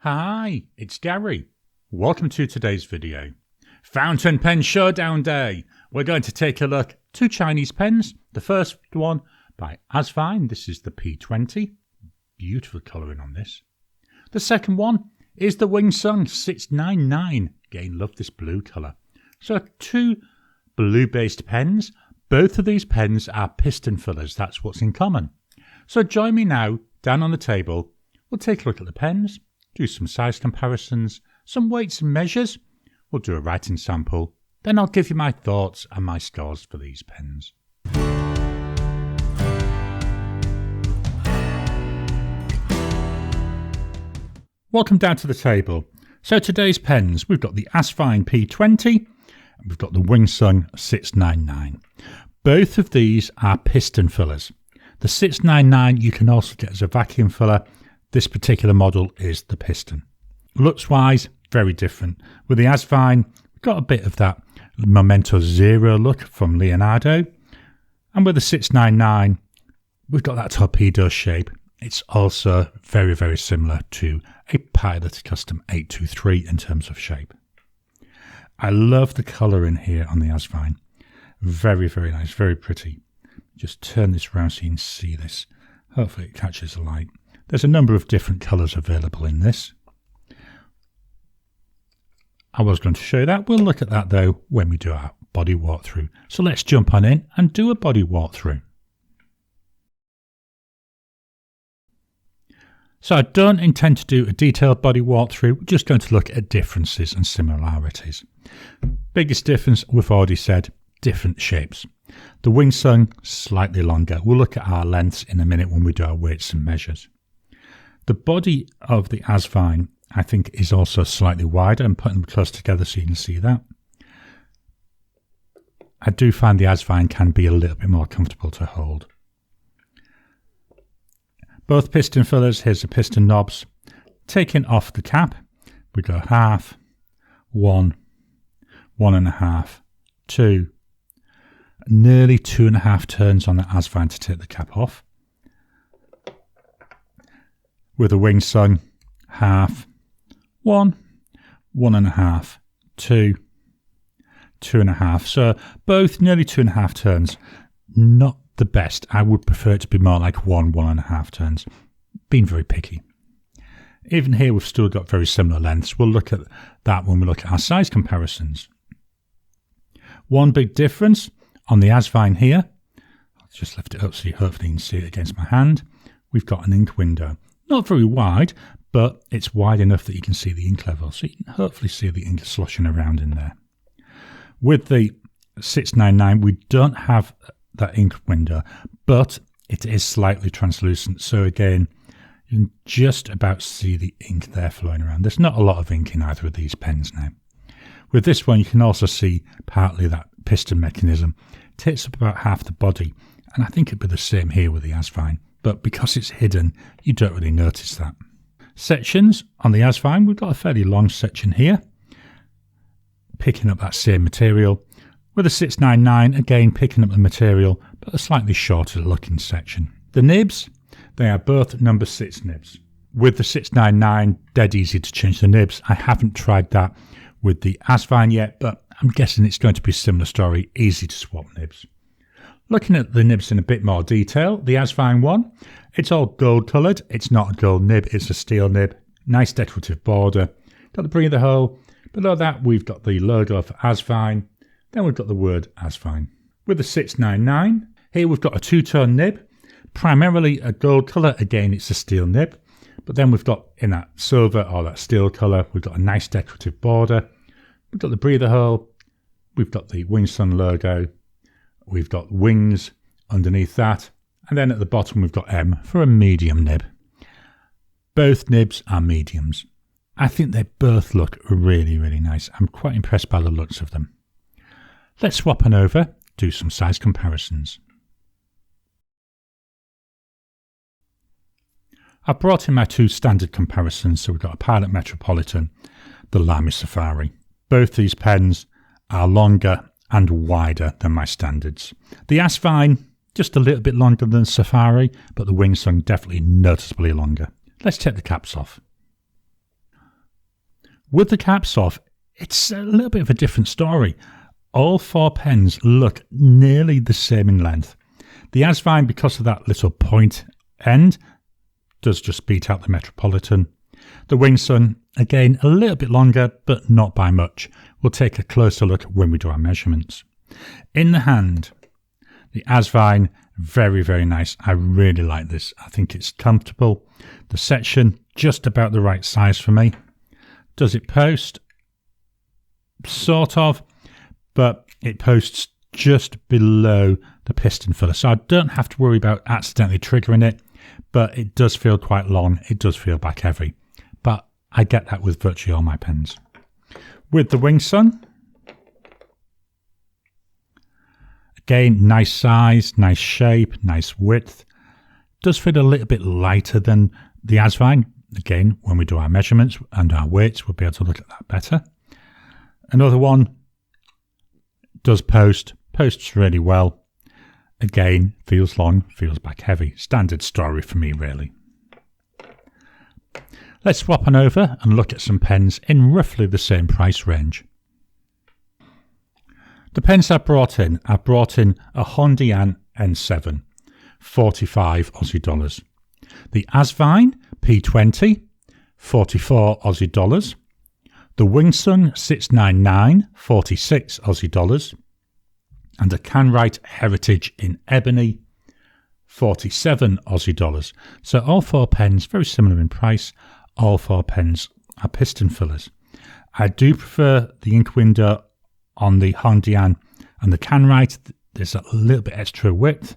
Hi, it's Gary. Welcome to today's video. Fountain Pen Showdown Day. We're going to take a look at two Chinese pens. The first one by Asvine. This is the P20. Beautiful colouring on this. The second one is the Wingsung 699. Again, love this blue colour. So two blue-based pens. Both of these pens are piston fillers. That's what's in common. So join me now down on the table. We'll take a look at the pens, do some size comparisons, some weights and measures. We'll do a writing sample. Then I'll give you my thoughts and my scores for these pens. Welcome down to the table. So today's pens, we've got the Asvine P20 and we've got the Wingsung 699. Both of these are piston fillers. The 699 you can also get as a vacuum filler. This particular model is the piston. Looks wise, very different. With the Asvine, we've got a bit of that Memento Zero look from Leonardo. And with the 699, we've got that torpedo shape. It's also very, very similar to a Pilot Custom 823 in terms of shape. I love the colour in here on the Asvine. Very, very nice, very pretty. Just turn this around so you can see this. Hopefully it catches the light. There's a number of different colours available in this. I was going to show you that. We'll look at that though when we do our body walkthrough. So let's jump on in and do a body walkthrough. So I don't intend to do a detailed body walkthrough. We're just going to look at differences and similarities. Biggest difference, we've already said, different shapes. The Wingsung, slightly longer. We'll look at our lengths in a minute when we do our weights and measures. The body of the Asvine, I think, is also slightly wider. I'm putting them close together so you can see that. I do find the Asvine can be a little bit more comfortable to hold. Both piston fillers, here's the piston knobs. Taking off the cap, we go half, 1, 1.5, 2, nearly 2.5 turns on the Asvine to take the cap off. With the Wingsung, half, 1, 1.5, 2, 2.5. So both nearly 2.5 turns. Not the best. I would prefer it to be more like 1.5 turns. Being very picky. Even here we've still got very similar lengths. We'll look at that when we look at our size comparisons. One big difference on the Asvine here, I'll just lift it up so you hopefully can see it against my hand. We've got an ink window. Not very wide, but it's wide enough that you can see the ink level. So you can hopefully see the ink sloshing around in there. With the 699, we don't have that ink window, but it is slightly translucent. So again, you can just about see the ink there flowing around. There's not a lot of ink in either of these pens now. With this one, you can also see partly that piston mechanism. It takes up about half the body, and I think it'd be the same here with the Asvine, but because it's hidden, you don't really notice that. Sections on the Asvine, we've got a fairly long section here, picking up that same material. With the 699, again picking up the material, but a slightly shorter looking section. The nibs, they are both number 6 nibs. With the 699, dead easy to change the nibs. I haven't tried that with the Asvine yet, but I'm guessing it's going to be a similar story, easy to swap nibs. Looking at the nibs in a bit more detail, the Asvine one, it's all gold coloured. It's not a gold nib, it's a steel nib. Nice decorative border. Got the breather hole. Below that, we've got the logo for Asvine. Then we've got the word Asvine. With the 699, here we've got a two-tone nib. Primarily a gold colour. Again, it's a steel nib. But then we've got in that silver or that steel colour, we've got a nice decorative border. We've got the breather hole. We've got the Wingsung logo. We've got wings underneath that. And then at the bottom, we've got M for a medium nib. Both nibs are mediums. I think they both look really, really nice. I'm quite impressed by the looks of them. Let's swap on over, do some size comparisons. I've brought in my two standard comparisons. So we've got a Pilot Metropolitan, the Lamy Safari. Both these pens are longer and wider than my standards. The Asvine, just a little bit longer than Safari, but the Wingsung definitely noticeably longer. Let's take the caps off. With the caps off, it's a little bit of a different story. All 4 pens look nearly the same in length. The Asvine, because of that little point end, does just beat out the Metropolitan. The Wingsun, again, a little bit longer, but not by much. We'll take a closer look when we do our measurements. In the hand, the Asvine, very, very nice. I really like this. I think it's comfortable. The section, just about the right size for me. Does it post? Sort of, but it posts just below the piston filler. So I don't have to worry about accidentally triggering it, but it does feel quite long. It does feel back heavy. But I get that with virtually all my pens. With the Wingsun, again, nice size, nice shape, nice width. Does feel a little bit lighter than the Asvine. Again, when we do our measurements and our weights, we'll be able to look at that better. Another one does posts really well. Again, feels long, feels back heavy. Standard story for me, really. Let's swap on over and look at some pens in roughly the same price range. The pens I brought in a Hondian N7, 45 Aussie dollars. The Asvine P20, 44 Aussie dollars. The Wingsun 699, 46 Aussie dollars. And a Canwrite Heritage in Ebony, 47 Aussie dollars. So all 4 pens, very similar in price. All 4 pens are piston fillers. I do prefer the ink window on the Hondian and the Canwrite. There's a little bit extra width,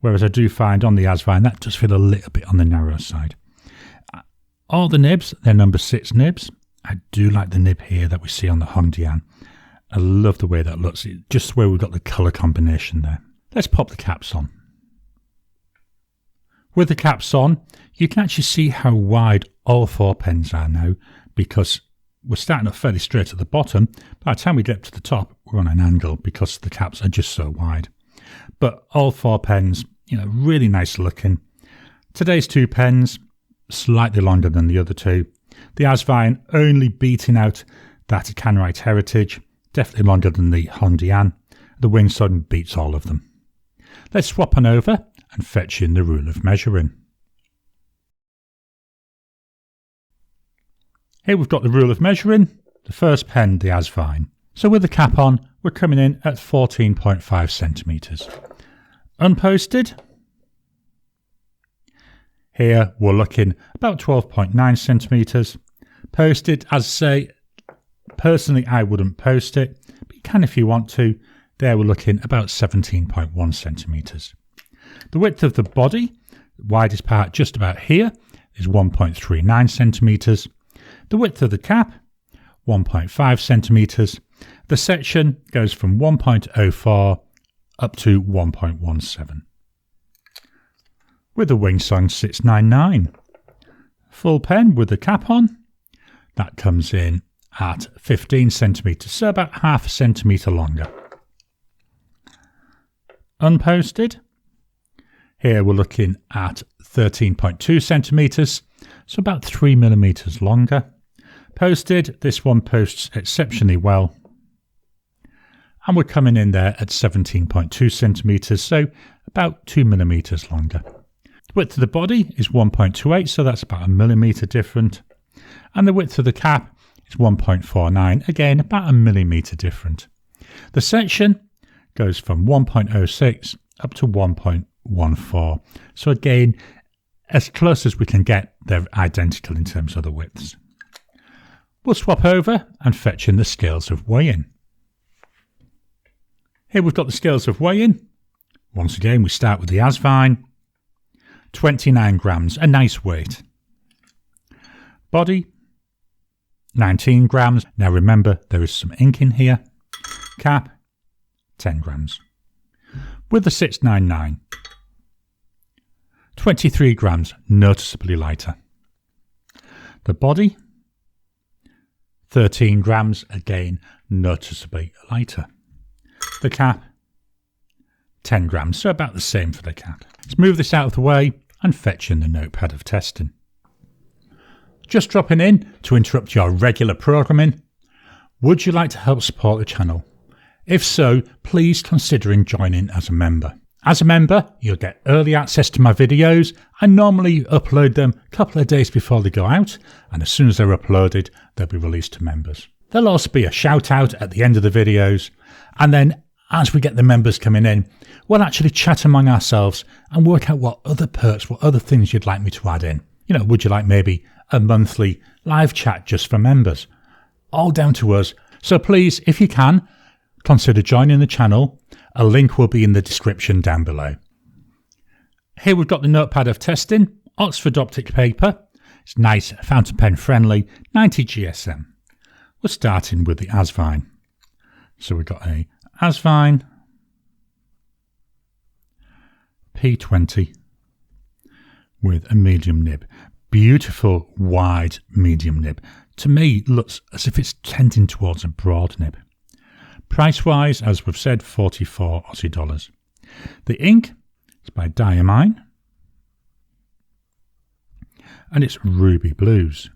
whereas I do find on the Asvine that does feel a little bit on the narrow side. All the nibs, they're number 6 nibs. I do like the nib here that we see on the Hondian. I love the way that looks, just where we've got the colour combination there. Let's pop the caps on. With the caps on, you can actually see how wide all 4 pens are now, because we're starting up fairly straight at the bottom. By the time we get up to the top, we're on an angle because the caps are just so wide. But all 4 pens, really nice looking. Today's 2 pens, slightly longer than the other 2. The Asvine only beating out that Canwrite Heritage, definitely longer than the Hondian. The Wingsun beats all of them. Let's swap on over and fetch in the rule of measuring. Here we've got the rule of measuring, the first pen, the Asvine. So with the cap on, we're coming in at 14.5 centimetres. Unposted, here we're looking about 12.9 centimetres. Posted, as I say, personally I wouldn't post it, but you can if you want to. There we're looking about 17.1 centimetres. The width of the body, the widest part just about here, is 1.39 centimetres. The width of the cap, 1.5 centimetres. The section goes from 1.04 up to 1.17. With the Wingsun 699. Full pen with the cap on, that comes in at 15 centimetres, so about half a centimetre longer. Unposted, here we're looking at 13.2 centimetres, so about 3 millimetres longer. Posted, this one posts exceptionally well. And we're coming in there at 17.2 centimetres, so about 2 millimetres longer. The width of the body is 1.28, so that's about a millimetre different. And the width of the cap is 1.49, again about a millimetre different. The section goes from 1.06 up to 1.14. So again, as close as we can get, they're identical in terms of the widths. We'll swap over and fetch in the scales of weighing. Here we've got the scales of weighing. Once again, we start with the Asvine. 29 grams, a nice weight. Body, 19 grams. Now remember, there is some ink in here. Cap, 10 grams. With the 699, 23 grams, noticeably lighter. The body, 13 grams, again, noticeably lighter. The cap, 10 grams, so about the same for the cap. Let's move this out of the way and fetch in the notepad of testing. Just dropping in to interrupt your regular programming. Would you like to help support the channel? If so, please consider joining as a member. As a member, you'll get early access to my videos. I normally upload them a couple of days before they go out, and as soon as they're uploaded, they'll be released to members. There'll also be a shout out at the end of the videos, and then as we get the members coming in, we'll actually chat among ourselves and work out what other perks, what other things you'd like me to add in. You know, would you like maybe a monthly live chat just for members? All down to us. So please, if you can, consider joining the channel. A link will be in the description down below. Here we've got the notepad of testing, Oxford Optic paper. It's nice, fountain pen friendly, 90 GSM. We're starting with the Asvine. So we've got a Asvine P20 with a medium nib. Beautiful wide medium nib. To me, it looks as if it's tending towards a broad nib. Price wise, as we've said, 44 Aussie dollars. The ink is by Diamine and it's Ruby Blues.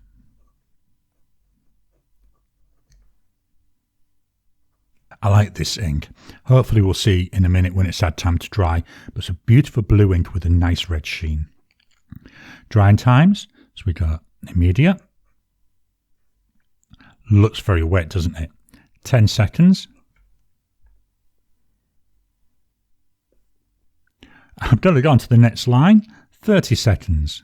I like this ink. Hopefully we'll see in a minute when it's had time to dry, but it's a beautiful blue ink with a nice red sheen. Drying times, so we got immediate. Looks very wet, doesn't it? 10 seconds. I'm going to go on to the next line, 30 seconds.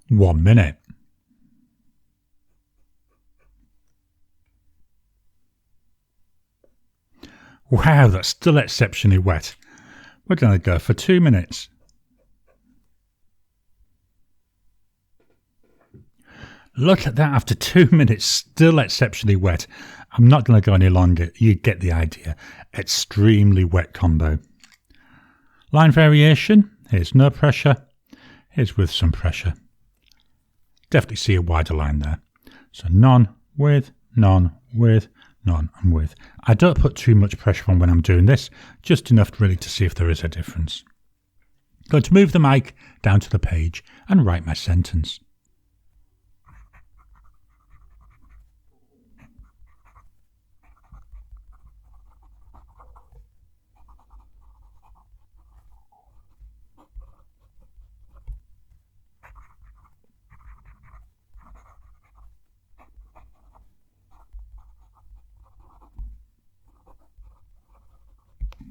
One minute. Wow, that's still exceptionally wet. We're going to go for 2 minutes. Look at that, after 2 minutes, still exceptionally wet. I'm not going to go any longer. You get the idea. Extremely wet combo. Line variation. Here's no pressure. Here's with some pressure. Definitely see a wider line there. So none with, none with, none and with. I don't put too much pressure on when I'm doing this. Just enough really to see if there is a difference. I'm going to move the mic down to the page and write my sentence.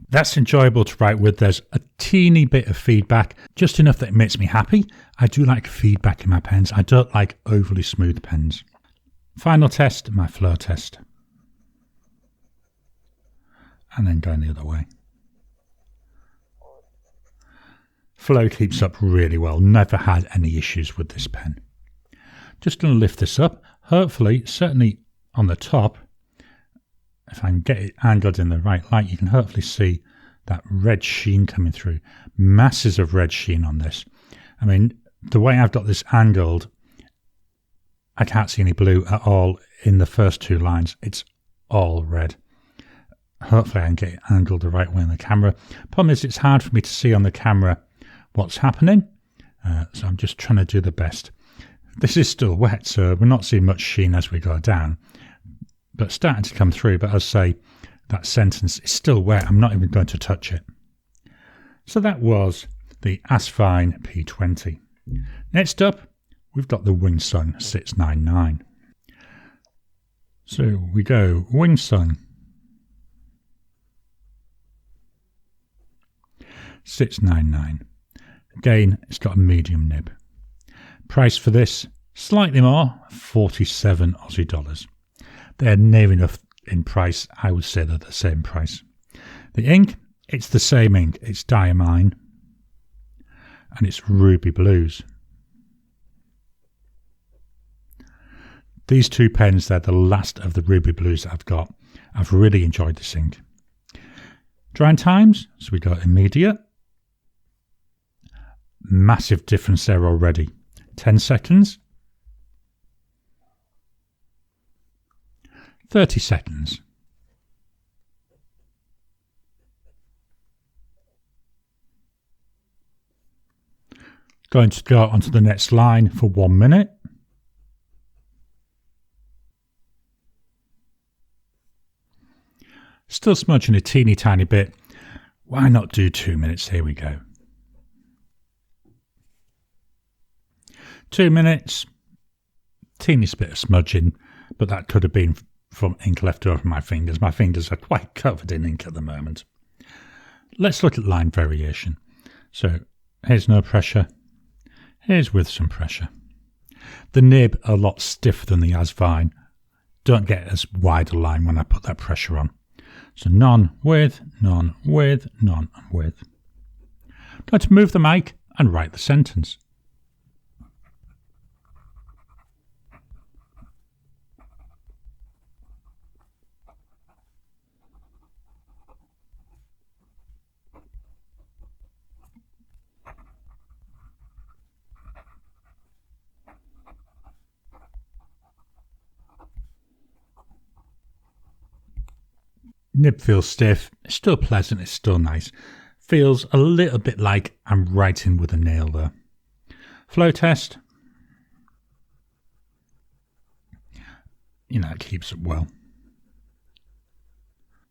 That's enjoyable to write with. There's a teeny bit of feedback, just enough that it makes me happy. I do like feedback in my pens. I don't like overly smooth pens. Final test, my flow test. And then going the other way. Flow keeps up really well. Never had any issues with this pen. Just going to lift this up. Hopefully, certainly on the top, if I can get it angled in the right light, you can hopefully see that red sheen coming through. Masses of red sheen on this. I mean, the way I've got this angled, I can't see any blue at all in the first two lines. It's all red. Hopefully I can get it angled the right way on the camera. Problem is, it's hard for me to see on the camera what's happening. So I'm just trying to do the best. This is still wet, so we're not seeing much sheen as we go down. But starting to come through. But as I say, that sentence is still wet. I'm not even going to touch it. So that was the Asvine P20. Next up, we've got the Wingsung 699. So we go Wingsung 699. Again, it's got a medium nib. Price for this, slightly more, 47 Aussie dollars. They're near enough in price. I would say they're the same price. The ink, it's the same ink. It's Diamine and it's Ruby Blues. These two pens, they're the last of the Ruby Blues that I've got. I've really enjoyed this ink. Drying times, so we got immediate. Massive difference there already. 10 seconds. 30 seconds. Going to go onto the next line for 1 minute. Still smudging a teeny tiny bit. Why not do 2 minutes? Here we go. 2 minutes. Teeniest bit of smudging, but that could have been from ink left over my fingers. My fingers are quite covered in ink at the moment. Let's look at line variation. So here's no pressure. Here's with some pressure. The nib a lot stiffer than the Asvine. Don't get as wide a line when I put that pressure on. So none with, none with, none with. I'm going to move the mic and write the sentence. Nib feels stiff, it's still pleasant, it's still nice. Feels a little bit like I'm writing with a nail there. Flow test. You know, it keeps it well.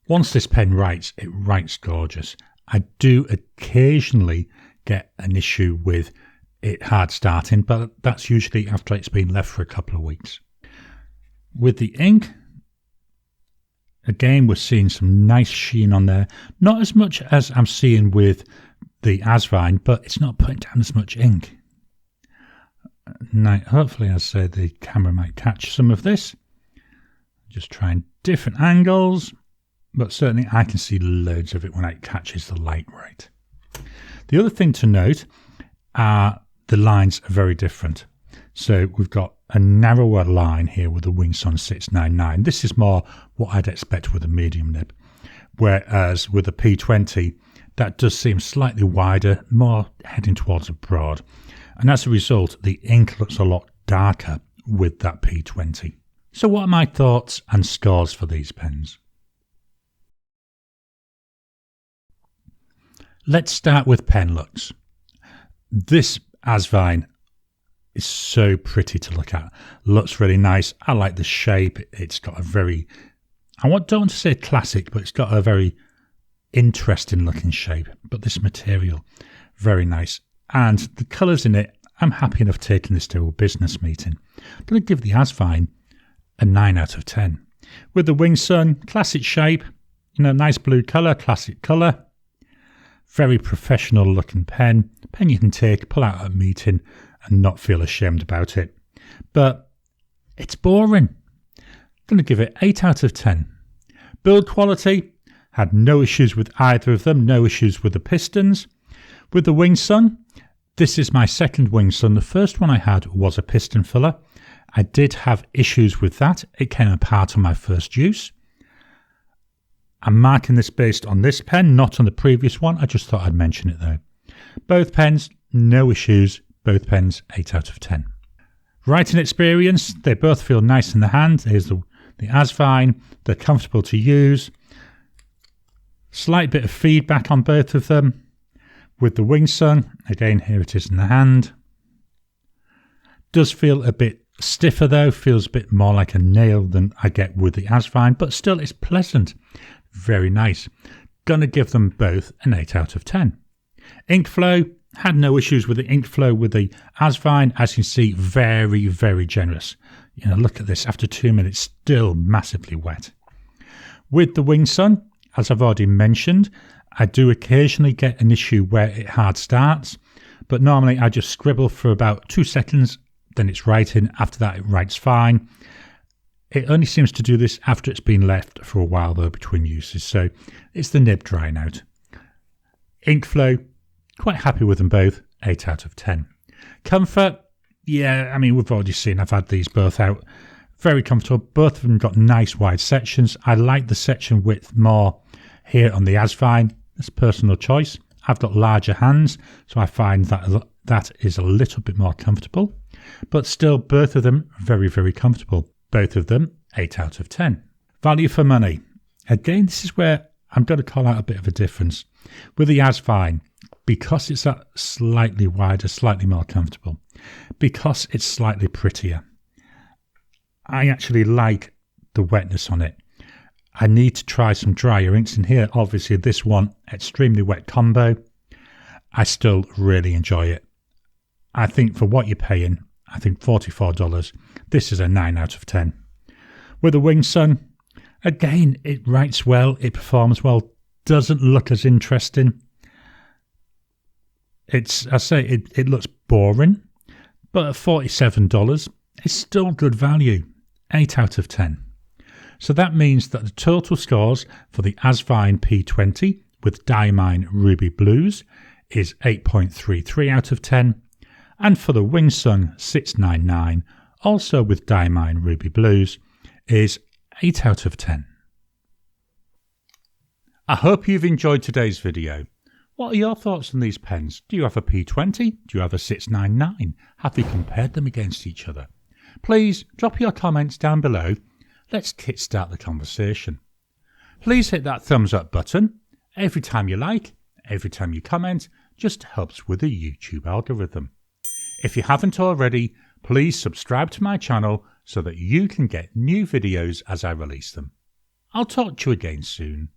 Once this pen writes, it writes gorgeous. I do occasionally get an issue with it hard starting, but that's usually after it's been left for a couple of weeks. With the ink, again, we're seeing some nice sheen on there. Not as much as I'm seeing with the Asvine, but it's not putting down as much ink. Now, hopefully, as I say, the camera might catch some of this. Just trying different angles, but certainly I can see loads of it when it catches the light right. The other thing to note are the lines are very different. So we've got a narrower line here with the Wingsun 699. This is more what I'd expect with a medium nib. Whereas with a P20, that does seem slightly wider, more heading towards a broad. And as a result, the ink looks a lot darker with that P20. So what are my thoughts and scores for these pens? Let's start with pen looks. This Asvine is so pretty to look at. Looks really nice. I like the shape. It's got a very, don't want to say classic, but it's got a very interesting looking shape. But this material, very nice. And the colours in it, I'm happy enough taking this to a business meeting. I'm going to give the Asvine a 9 out of 10. With the Wingsun, classic shape, nice blue colour, classic colour. Very professional looking pen. Pen you can take, pull out at a meeting and not feel ashamed about it. But it's boring. I'm going to give it 8 out of 10. Build quality, had no issues with either of them, no issues with the pistons. With the Wingsun, this is my second Wingsun. The first one I had was a piston filler. I did have issues with that. It came apart on my first use. I'm marking this based on this pen, not on the previous one. I just thought I'd mention it though. Both pens, no issues. Both pens, 8 out of 10. Writing experience, they both feel nice in the hand. Here's the Asvine. They're comfortable to use. Slight bit of feedback on both of them. With the Wingsun, again, here it is in the hand. Does feel a bit stiffer though. Feels a bit more like a nail than I get with the Asvine, but still it's pleasant. Very nice. Gonna give them both an 8 out of 10. Ink flow. Had no issues with the ink flow with the Asvine. As you can see, very, very generous. Look at this. After 2 minutes, still massively wet. With the Wingsun, as I've already mentioned, I do occasionally get an issue where it hard starts. But normally I just scribble for about 2 seconds. Then it's writing. After that, it writes fine. It only seems to do this after it's been left for a while, though, between uses. So it's the nib drying out. Ink flow. Quite happy with them both, 8 out of 10. Comfort, yeah, we've already seen, I've had these both out. Very comfortable, both of them got nice wide sections. I like the section width more here on the Asvine. It's personal choice. I've got larger hands, so I find that is a little bit more comfortable. But still, both of them very, very comfortable. Both of them, 8 out of 10. Value for money. Again, this is where I'm going to call out a bit of a difference. With the Asvine, because it's that slightly wider, slightly more comfortable, because it's slightly prettier, I actually like the wetness on it. I need to try some drier inks in here. Obviously this one, extremely wet combo. I still really enjoy it. I think for what you're paying, I think $44, this is a 9 out of 10. With the Winged Sun, again, it writes well, it performs well, doesn't look as interesting. It looks boring, but at $47, it's still good value, 8 out of 10. So that means that the total scores for the Asvine P20 with Diamine Ruby Blues is 8.33 out of 10, and for the Winged Sun 699, also with Diamine Ruby Blues, is 8 out of 10. I hope you've enjoyed today's video. What are your thoughts on these pens? Do you have a P20? Do you have a 699? Have you compared them against each other? Please drop your comments down below. Let's kickstart the conversation. Please hit that thumbs up button. Every time you like, every time you comment, just helps with the YouTube algorithm. If you haven't already, please subscribe to my channel so that you can get new videos as I release them. I'll talk to you again soon.